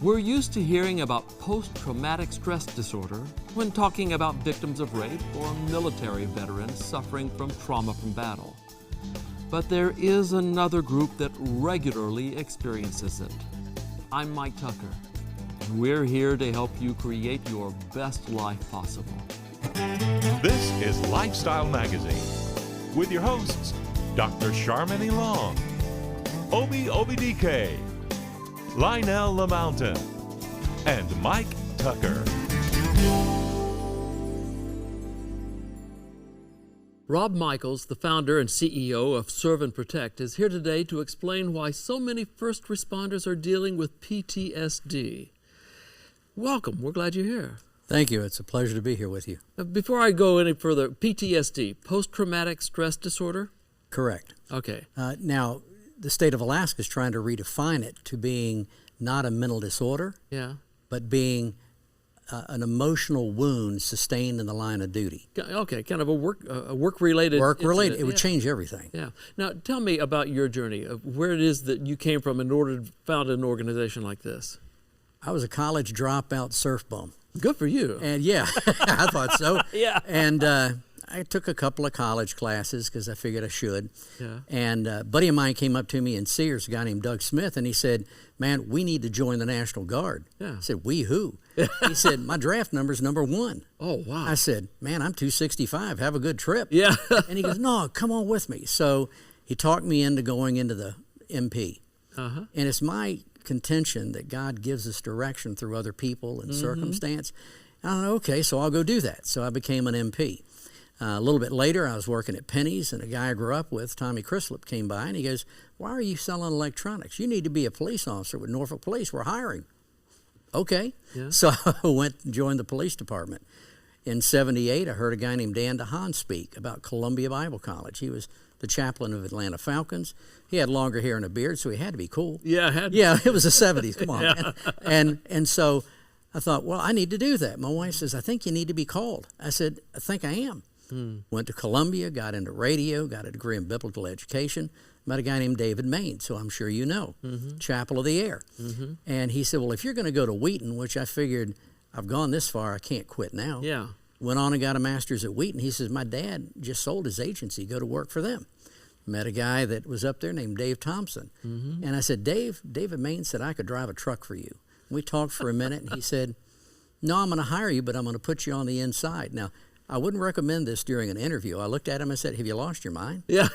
We're used to hearing about post-traumatic stress disorder when talking about victims of rape or military veterans suffering from trauma from battle. But there is another group that regularly experiences it. I'm Mike Tucker, and we're here to help you create your best life possible. This is Lifestyle Magazine with your hosts, Dr. Charmaine Long, Obi DK, Lionel LaMountain, and Mike Tucker. Rob Michaels, the founder and CEO of Serve and Protect, is here today to explain why so many first responders are dealing with PTSD. Welcome. We're glad you're here. Thank you. It's a pleasure to be here with you. Before I go any further, PTSD, post-traumatic stress disorder? Correct. Okay. Now, the state of Alaska is trying to redefine it to being not a mental disorder, but being an emotional wound sustained in the line of duty. Okay, kind of a work-related Work-related. It would change everything. Yeah. Now, tell me about your journey, of where it is that you came from in order to found an organization like this. I was a college dropout surf bum. Good for you. And yeah, I thought so. Yeah. And I took a couple of college classes because I figured I should. Yeah. And a buddy of mine came up to me in Sears, a guy named Doug Smith, and he said, "Man, we need to join the National Guard." Yeah. I said, "We who?" He said, "My draft number's number 1. Oh, wow. I said, "Man, I'm 265. Have a good trip." Yeah. And he goes, "No, come on with me." So he talked me into going into the MP. Uh-huh. And it's my contention that God gives us direction through other people and circumstance. And I thought, okay, so I'll go do that. So I became an MP. A little bit later, I was working at Penny's, and a guy I grew up with, Tommy Crislip, came by, and he goes, "Why are you selling electronics? You need to be a police officer with Norfolk Police. We're hiring." Okay. Yeah. So I went and joined the police department. In '78, I heard a guy named Dan DeHaan speak about Columbia Bible College. He was the chaplain of Atlanta Falcons. He had longer hair and a beard, so he had to be cool. Yeah, Yeah, it was the '70s. Come on, Yeah. man. And so I thought, well, I need to do that. My wife says, "I think you need to be called." I said, "I think I am." Went to Columbia, got into radio, got a degree in biblical education. Met a guy named David Maines, who I'm sure you know, Chapel of the Air. And he said, "Well, if you're going to go to Wheaton," which I figured, I've gone this far, I can't quit now. Yeah. Went on and got a master's at Wheaton. He says, "My dad just sold his agency. Go to work for them." Met a guy that was up there named Dave Thompson. And I said, David Maines said I could drive a truck for you. We talked for a minute, and he said, "No, I'm going to hire you, but I'm going to put you on the inside." Now, I wouldn't recommend this during an interview. I looked at him and said, "Have you lost your mind?" Yeah.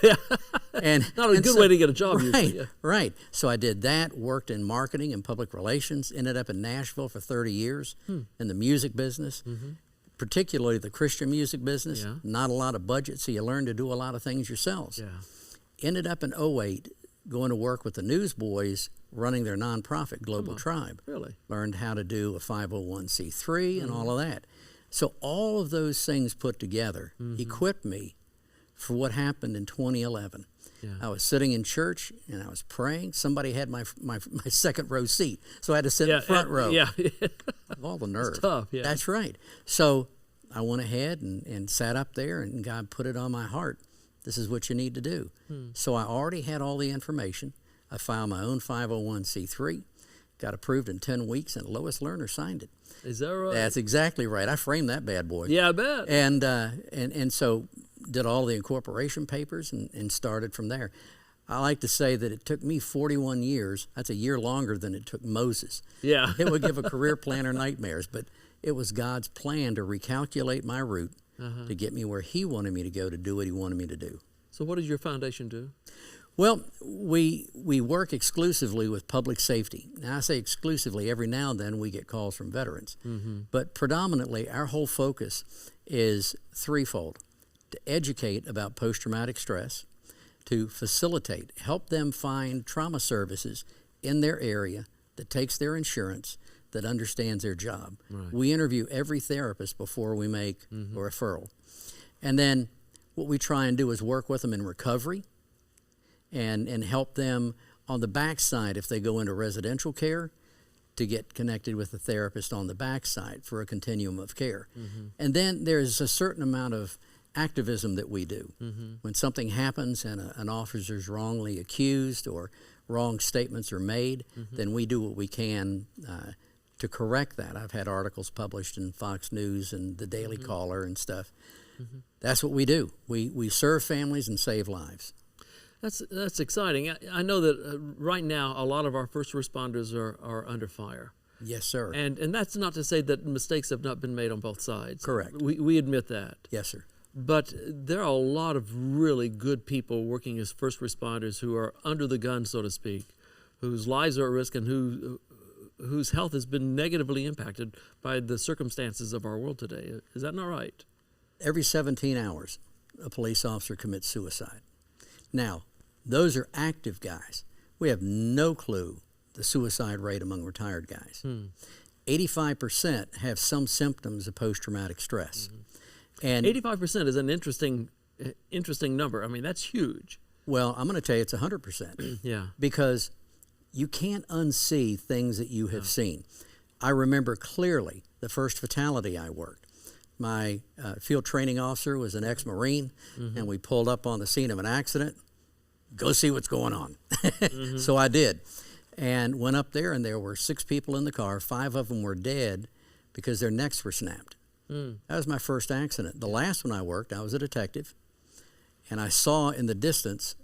And Not a good way to get a job, right, usually. Yeah. Right. So I did that, worked in marketing and public relations, ended up in Nashville for 30 years in the music business, particularly the Christian music business. Yeah. Not a lot of budget, so you learn to do a lot of things yourselves. Yeah. Ended up in '08 going to work with the Newsboys running their nonprofit, Global Tribe. Really? Learned how to do a 501c3 and all of that. So all of those things put together equipped me for what happened in 2011. Yeah. I was sitting in church and I was praying. Somebody had my second row seat, so I had to sit in the front row. Yeah. Of all the nerve. It's tough, yeah. That's right. So I went ahead and sat up there, and God put it on my heart. This is what you need to do. So I already had all the information. I filed my own 501c3, got approved in 10 weeks, and Lois Lerner signed it. Is that right? That's exactly right. I framed that bad boy. Yeah, I bet. And so did all the incorporation papers and started from there. I like to say that it took me 41 years. That's a year longer than it took Moses. Yeah. It would give a career planner nightmares, but it was God's plan to recalculate my route to get me where he wanted me to go to do what he wanted me to do. So what does your foundation do? Well, we work exclusively with public safety. Now, I say exclusively. Every now and then we get calls from veterans. But predominantly our whole focus is threefold: to educate about post-traumatic stress, to facilitate, help them find trauma services in their area that takes their insurance, that understands their job. Right. We interview every therapist before we make a referral. And then what we try and do is work with them in recovery and help them on the backside if they go into residential care to get connected with a therapist on the backside for a continuum of care. And then there's a certain amount of activism that we do. When something happens and an officer's wrongly accused or wrong statements are made, then we do what we can to correct that. I've had articles published in Fox News and the Daily Caller and stuff. That's what we do. We serve families and save lives. That's exciting. I know that right now a lot of our first responders are under fire. Yes, sir. And that's not to say that mistakes have not been made on both sides. Correct. We admit that. Yes, sir. But there are a lot of really good people working as first responders who are under the gun, so to speak, whose lives are at risk and whose health has been negatively impacted by the circumstances of our world today. Is that not right? Every 17 hours, a police officer commits suicide. Now, those are active guys. We have no clue the suicide rate among retired guys. 85% have some symptoms of post-traumatic stress. And 85% is an interesting number. I mean, that's huge. well, I'm going to tell you it's 100%. Yeah. Because you can't unsee things that you have seen. I remember clearly the first fatality I worked. My field training officer was an ex-Marine, and we pulled up on the scene of an accident. Go see what's going on. So I did, and went up there, and there were 6 people in the car. 5 of them were dead because their necks were snapped. That was my first accident. The last one I worked, I was a detective, and I saw in the distance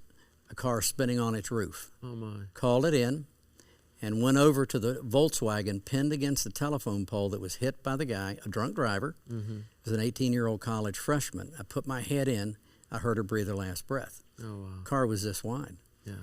a car spinning on its roof. Oh, my. Called it in and went over to the Volkswagen pinned against the telephone pole that was hit by the guy, a drunk driver. It was an 18-year-old college freshman. I put my head in. I heard her breathe her last breath. Oh, wow. Car was this wide. Yeah.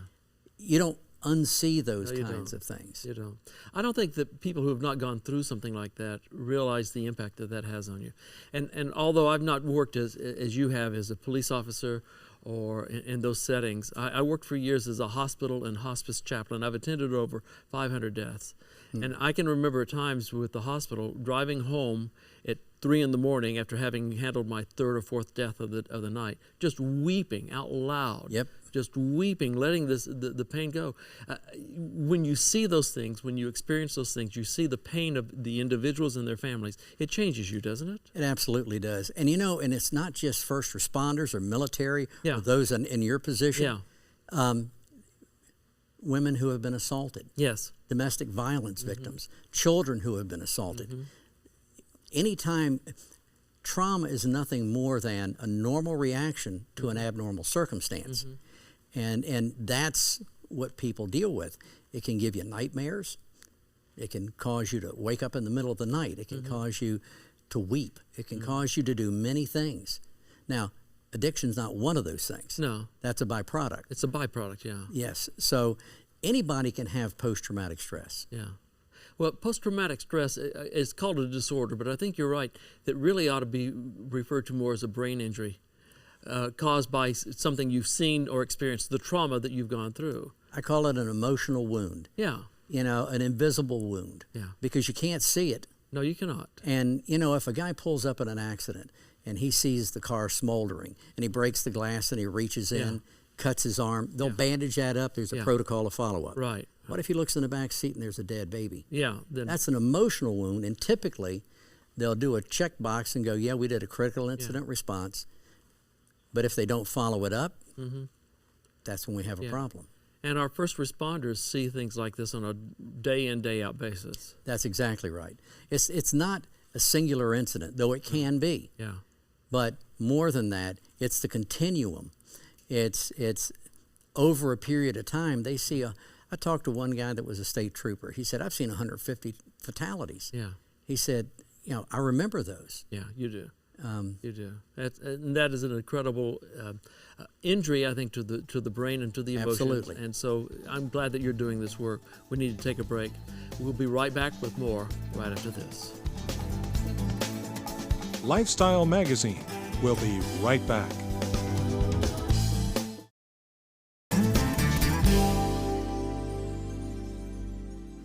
You don't unsee those No, you kinds don't. of things. You don't. I don't think that people who have not gone through something like that realize the impact that has on you. And although I've not worked as you have as a police officer or in those settings, I worked for years as a hospital and hospice chaplain. I've attended over 500 deaths. And I can remember at times with the hospital driving home at 3 in the morning after having handled my 3rd or 4th death of the night, just weeping out loud. Yep. Just weeping, letting the pain go. When you see those things, when you experience those things, you see the pain of the individuals and their families. It changes you, doesn't it? It absolutely does. And you know, and it's not just first responders or military Yeah. or those in your position. Yeah. Women who have been assaulted. Yes. Domestic violence victims, children who have been assaulted. Anytime, trauma is nothing more than a normal reaction to an abnormal circumstance. And that's what people deal with. It can give you nightmares. It can cause you to wake up in the middle of the night. It can cause you to weep. It can cause you to do many things. Now, addiction's not one of those things. No. That's a byproduct. It's a byproduct, yeah. Yes. So anybody can have post-traumatic stress. Yeah. Well, post-traumatic stress is called a disorder, but I think you're right. That really ought to be referred to more as a brain injury caused by something you've seen or experienced, the trauma that you've gone through. I call it an emotional wound. Yeah. You know, an invisible wound. Yeah. Because you can't see it. No, you cannot. And, you know, if a guy pulls up in an accident and he sees the car smoldering and he breaks the glass and he reaches in, cuts his arm, they'll bandage that up. There's a protocol to follow up. Right. What if he looks in the back seat and there's a dead baby? Yeah. Then That's an emotional wound, and typically they'll do a checkbox and go, yeah, we did a critical incident response. But if they don't follow it up, that's when we have a problem. And our first responders see things like this on a day in, day out basis. That's exactly right. It's not a singular incident, though it can be. Yeah. But more than that, it's the continuum. It's over a period of time. They see I talked to one guy that was a state trooper. He said, I've seen 150 fatalities. Yeah. He said, you know, I remember those. Yeah, you do. You do. That is an incredible injury, I think, to the brain and to the emotions. Absolutely. And so I'm glad that you're doing this work. We need to take a break. We'll be right back with more right after this. Lifestyle Magazine. We'll be right back.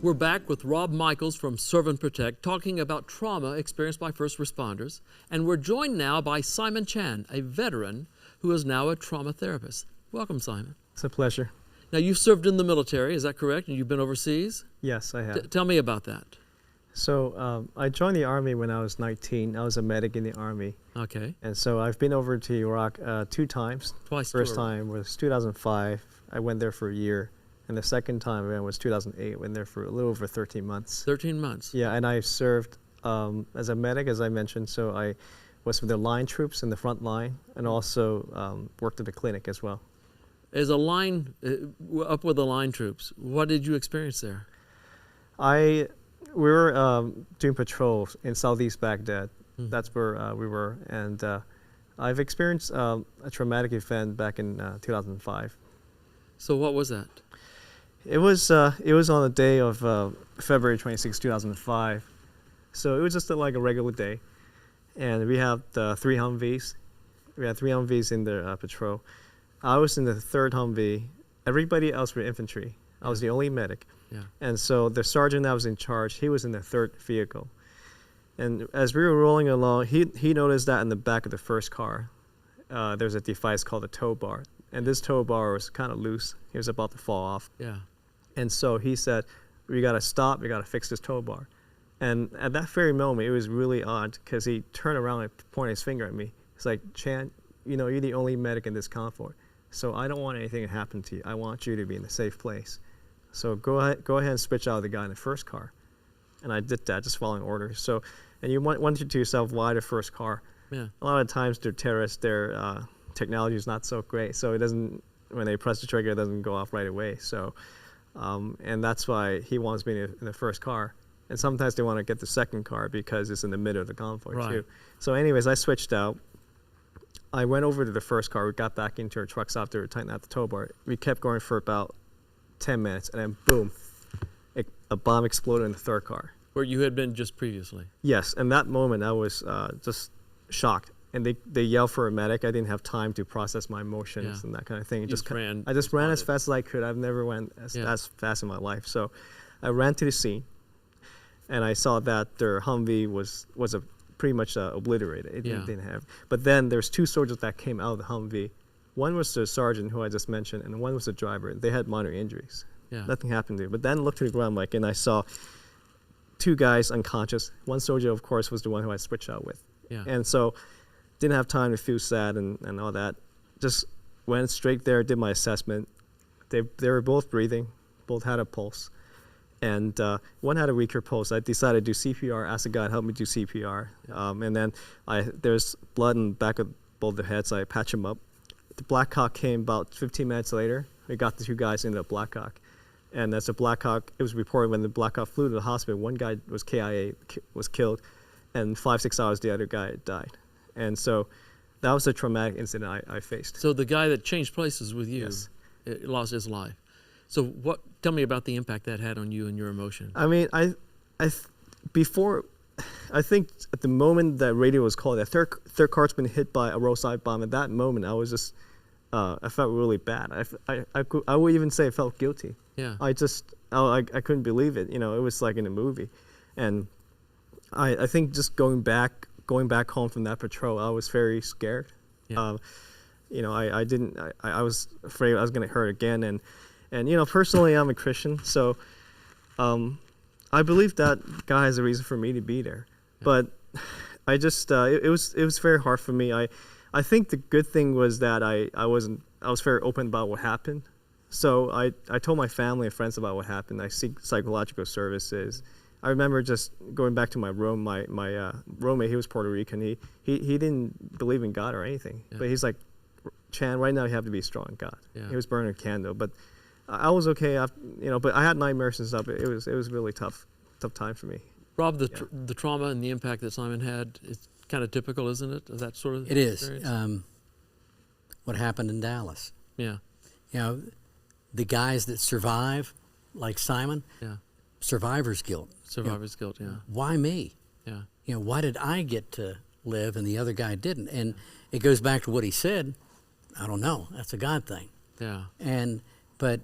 We're back with Rob Michaels from Serve and Protect talking about trauma experienced by first responders. And we're joined now by Simon Chan, a veteran who is now a trauma therapist. Welcome, Simon. It's a pleasure. Now, you've served in the military, is that correct? And you've been overseas? Yes, I have. Tell me about that. So I joined the Army when I was 19. I was a medic in the Army. Okay. And so I've been over to Iraq 2 times. Twice. First time was 2005. I went there for a year. and the second time I ran was 2008. Went there for a little over 13 months. 13 months. Yeah, and I served as a medic, as I mentioned. So I was with the line troops in the front line, and also worked at the clinic as well. As a line, up with the line troops, what did you experience there? We were doing patrols in southeast Baghdad. That's where we were, and I've experienced a traumatic event back in 2005. So what was that? It was on the day of February 26, 2005. So it was just like a regular day, and we had 3 Humvees. We had 3 Humvees in the patrol. I was in the 3rd Humvee. Everybody else were infantry. I was the only medic. Yeah. And so the sergeant that was in charge, he was in the 3rd vehicle. And as we were rolling along, he noticed that in the back of the first car, there's a device called a tow bar. And this tow bar was kind of loose. It was about to fall off. Yeah. And so he said, we got to stop. We got to fix this tow bar. And at that very moment, it was really odd because he turned around and pointed his finger at me. He's like, Chan, you're the only medic in this convoy. So I don't want anything to happen to you. I want you to be in a safe place. So go ahead and switch out the guy in the first car. And I did that, just following orders. So, and you wonder to yourself, why the first car? Yeah. A lot of times they're terrorists, their technology is not so great. So it doesn't, when they press the trigger, it doesn't go off right away. So, and that's why he wants me in the first car. And sometimes they want to get the second car because it's in the middle of the convoy too. So anyways, I switched out. I went over to the first car. We got back into our trucks after we tightened out the tow bar. We kept going for about 10 minutes, and then boom, a bomb exploded in the 3rd car. Where you had been just previously. Yes, and that moment I was just shocked. And they yelled for a medic. I didn't have time to process my emotions and that kind of thing. I just ran as fast as I could. I've never went as fast in my life. So I ran to the scene, and I saw that their Humvee was pretty much obliterated. It didn't have. But then there's 2 soldiers that came out of the Humvee. One was the sergeant who I just mentioned, and one was the driver. They had minor injuries. Yeah. Nothing happened to them. But then looked to the ground, and I saw 2 guys unconscious. One soldier, of course, was the one who I switched out with. Yeah. And so didn't have time to feel sad and all that. Just went straight there, did my assessment. They were both breathing, both had a pulse. And one had a weaker pulse. I decided to do CPR, asked the guy to help me do CPR. And then there's blood in the back of both their heads. I patch them up. The Black Hawk came about 15 minutes later. We got the 2 guys into the Black Hawk. And as the Black Hawk, it was reported when the Black Hawk flew to the hospital, one guy was KIA, was killed, and 5-6 hours the other guy died. And so that was a traumatic incident I faced. So the guy that changed places with you lost his life. So tell me about the impact that had on you and your emotion. I mean, I think at the moment that radio was called, that third car's been hit by a roadside bomb. At that moment, I was just, I felt really bad. I would even say I felt guilty. Yeah. I couldn't believe it. It was like in a movie. And I think just going back home from that patrol, I was very scared. Yeah. I was afraid I was going to hurt again. And personally, I'm a Christian, so I believe that God has a reason for me to be there. Yeah. But I just it was very hard for me. I think the good thing was that I was very open about what happened. So I told my family and friends about what happened. I seek psychological services. I remember just going back to my room. My roommate, he was Puerto Rican. He didn't believe in God or anything, but he's like, Chan, right now you have to be strong in God. Yeah. He was burning a candle, but I was okay. But I had nightmares and stuff. It was really tough time for me. Rob, the trauma and the impact that Simon had, it's kind of typical, isn't it, of that sort of experience? It is. What happened in Dallas. Yeah. The guys that survive, like Simon, survivor's guilt. Survivor's guilt, yeah. Why me? Yeah. Why did I get to live and the other guy didn't? And it goes back to what he said. I don't know. That's a God thing. Yeah. But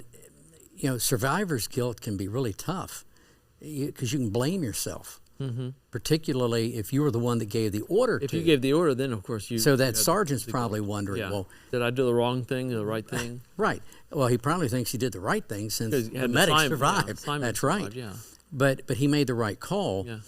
survivor's guilt can be really tough because you can blame yourself, particularly if you were the one that gave the order. If you gave the order, then of course you. So that sergeant's probably wondering, well, did I do the wrong thing or the right thing? Right. Well, he probably thinks he did the right thing since the medic survived. That's right. Yeah. But he made the right call. Yeah.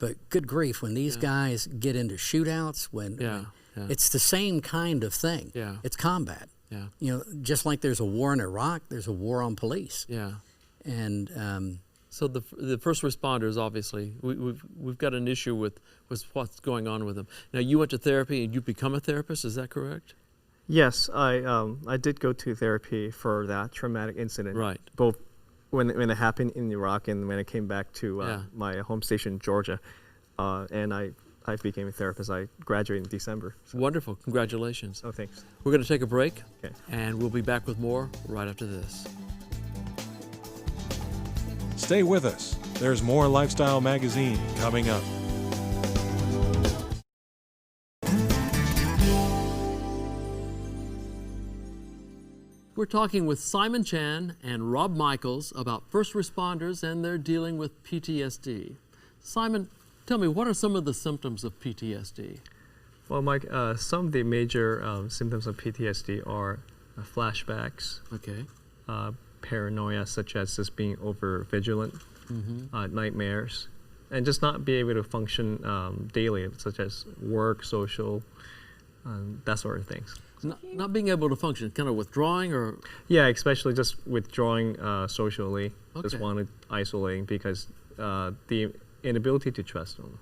But good grief, when these guys get into shootouts, when it's the same kind of thing. Yeah. It's combat. Yeah. You know, just like there's a war in Iraq, there's a war on police. Yeah. And So the first responders, obviously, we've got an issue with what's going on with them. Now, you went to therapy and you become a therapist. Is that correct? Yes, I did go to therapy for that traumatic incident. Right. Both when it happened in Iraq and when I came back to Yeah. my home station, Georgia, and I became a therapist. I graduated in December. So. Wonderful. Congratulations. Oh, thanks. We're going to take a break, Okay. and we'll be back with more right after this. Stay with us. There's more Lifestyle Magazine coming up. We're talking with Simon Chan and Rob Michaels about first responders and their dealing with PTSD. Simon, tell me, what are some of the symptoms of PTSD? Well, Mike, some of the major symptoms of PTSD are flashbacks, Okay. paranoia, such as just being over vigilant, nightmares, and just not be able to function daily, such as work, social, that sort of things. Not being able to function, kind of withdrawing or... Yeah, especially just withdrawing socially, just Okay. wanted isolating because the inability to trust them.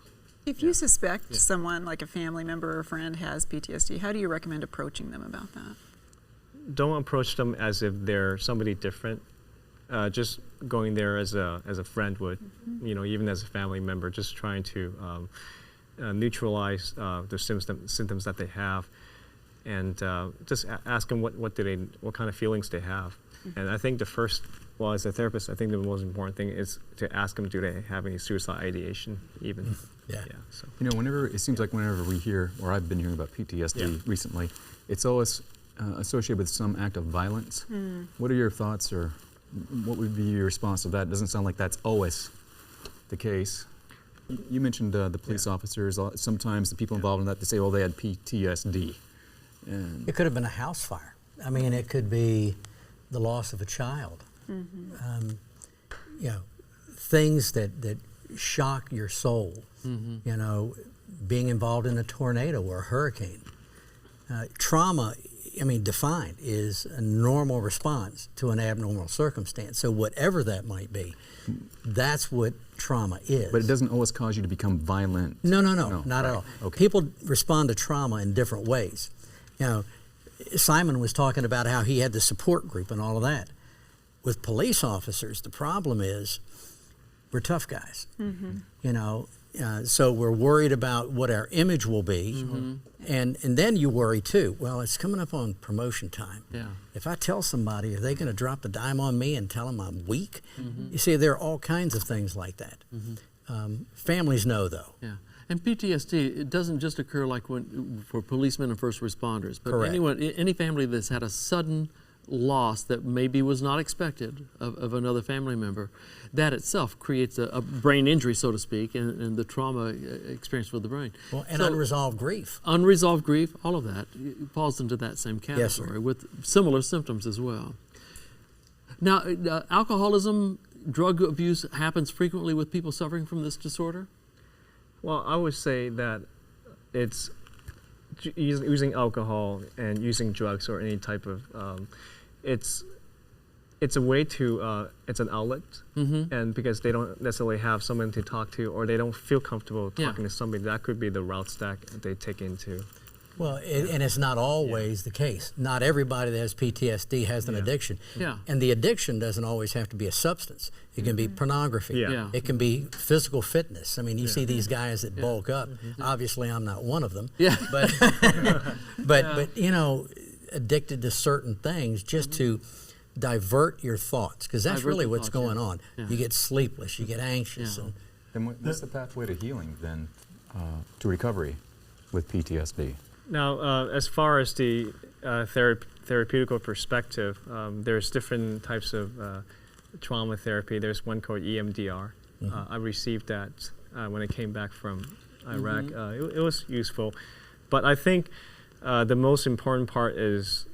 If you suspect someone, like a family member or friend, has PTSD, how do you recommend approaching them about that? Don't approach them as if they're somebody different. Just going there as a friend would, you know, even as a family member, just trying to neutralize the symptoms that they have, and just ask them what kind of feelings they have. And I think as a therapist, I think the most important thing is to ask them, do they have any suicide ideation even? Yeah. So. You know, it seems like whenever we hear, or I've been hearing about PTSD recently, it's always associated with some act of violence. What are your thoughts, or what would be your response to that? It doesn't sound like that's always the case. You mentioned the police officers. Sometimes the people involved in that, they say, well, they had PTSD. And it could have been a house fire. I mean, it could be the loss of a child. You know, things that shock your soul. You know, being involved in a tornado or a hurricane. Trauma, I mean, defined, is a normal response to an abnormal circumstance. So whatever that might be, that's what trauma is. But it doesn't always cause you to become violent. No, not at all. Okay. People respond to trauma in different ways. You know, Simon was talking about how he had the support group and all of that. With police officers, the problem is we're tough guys. You know, so we're worried about what our image will be. And then you worry too. Well, it's coming up on promotion time. Yeah. If I tell somebody, are they going to drop the dime on me and tell them I'm weak? You see, there are all kinds of things like that. Families know, though. Yeah. And PTSD, it doesn't just occur like for policemen and first responders, but Correct. any family that's had a sudden loss that maybe was not expected of another family member, that itself creates a brain injury, so to speak, and the trauma experienced with the brain. Well, and So, unresolved grief. unresolved grief, all of that falls into that same Yes, sir. category with similar symptoms as well. Now, alcoholism, drug abuse happens frequently with people suffering from this disorder? Well, I would say that it's using alcohol and using drugs or any type of it's a way to it's an outlet, and because they don't necessarily have someone to talk to or they don't feel comfortable talking to somebody, that could be the routes that they take into. Well, and it's not always the case. Not everybody that has PTSD has an addiction. Yeah. And the addiction doesn't always have to be a substance. It can be pornography. Yeah. It can be physical fitness. I mean, you see these guys that bulk up. Obviously, I'm not one of them. Yeah. But you know, addicted to certain things just to divert your thoughts, because that's Divert really the what's thoughts, going on. Yeah. You get sleepless, you get anxious. Yeah. And Then what's the pathway to healing then, to recovery with PTSD? Now, as far as the therapeutical perspective, there's different types of trauma therapy. There's one called EMDR. I received that when I came back from Iraq. It was useful. But I think the most important part is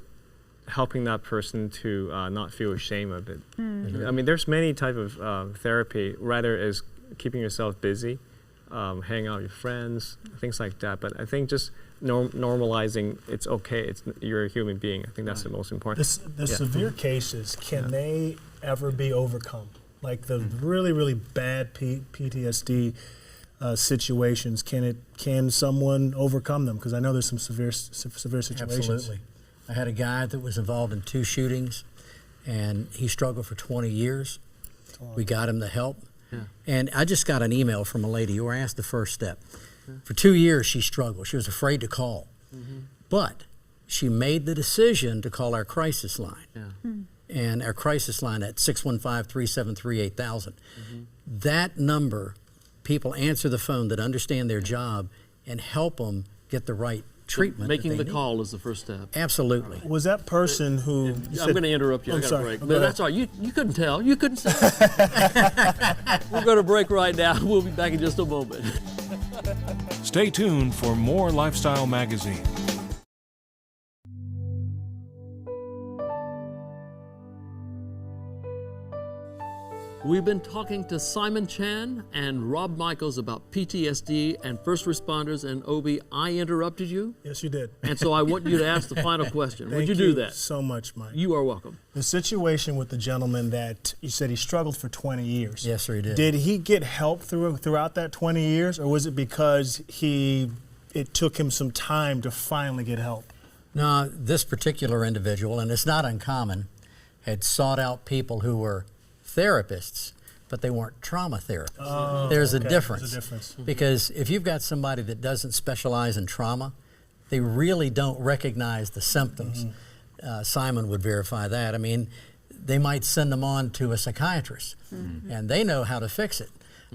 helping that person to not feel ashamed of it. I mean, there's many type of therapy. Rather is keeping yourself busy, hang out with your friends, things like that. But I think just normalizing it's okay. You're a human being. I think that's the most important. The severe cases, can they ever be overcome? Like the really, really bad PTSD situations, can someone overcome them? Because I know there's some severe situations. Absolutely. I had a guy that was involved in 2 shootings, and he struggled for 20 years. We got him the help. Yeah. And I just got an email from a lady. You were asked the first step. For 2 years, she struggled. She was afraid to call. But she made the decision to call our crisis line. Yeah. And our crisis line at 615-373-8000. That number, people answer the phone that understand their job and help them get the right treatment. Making that they the need. call is the first step. Absolutely. Was that person who... I'm going to interrupt you. I I'm got a sorry. break. Go No, ahead. that's all right. You couldn't tell. You couldn't say. We're going to break right now. We'll be back in just a moment. Stay tuned for more Lifestyle Magazine. We've been talking to Simon Chan and Rob Michaels about PTSD and first responders. And Obi, I interrupted you, Yes, you did. and so I want you to ask the final question. Would Thank you do that? so much, Mike. You are welcome. The situation with the gentleman that you said he struggled for 20 years. Yes, sir, he did. Did he get help throughout that 20 years, or was it because it took him some time to finally get help? No, this particular individual, and it's not uncommon, had sought out people who were therapists, but they weren't trauma therapists. Oh, There's okay. a difference. There's a difference. Because if you've got somebody that doesn't specialize in trauma, they really don't recognize the symptoms. Simon would verify that. I mean, they might send them on to a psychiatrist, and they know how to fix it.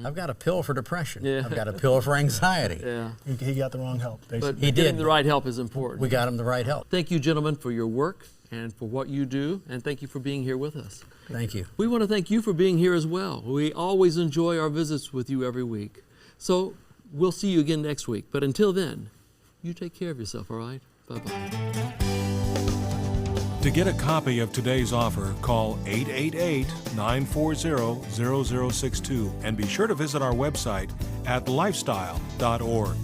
I've got a pill for depression. Yeah. I've got a pill for anxiety. Yeah. He got the wrong help, But basically. He getting did. the right help is important. We got him the right help. Thank you, gentlemen, for your work and for what you do, and thank you for being here with us. Thank you. We want to thank you for being here as well. We always enjoy our visits with you every week. So we'll see you again next week. But until then, you take care of yourself, all right? Bye-bye. To get a copy of today's offer, call 888-940-0062 and be sure to visit our website at lifestyle.org.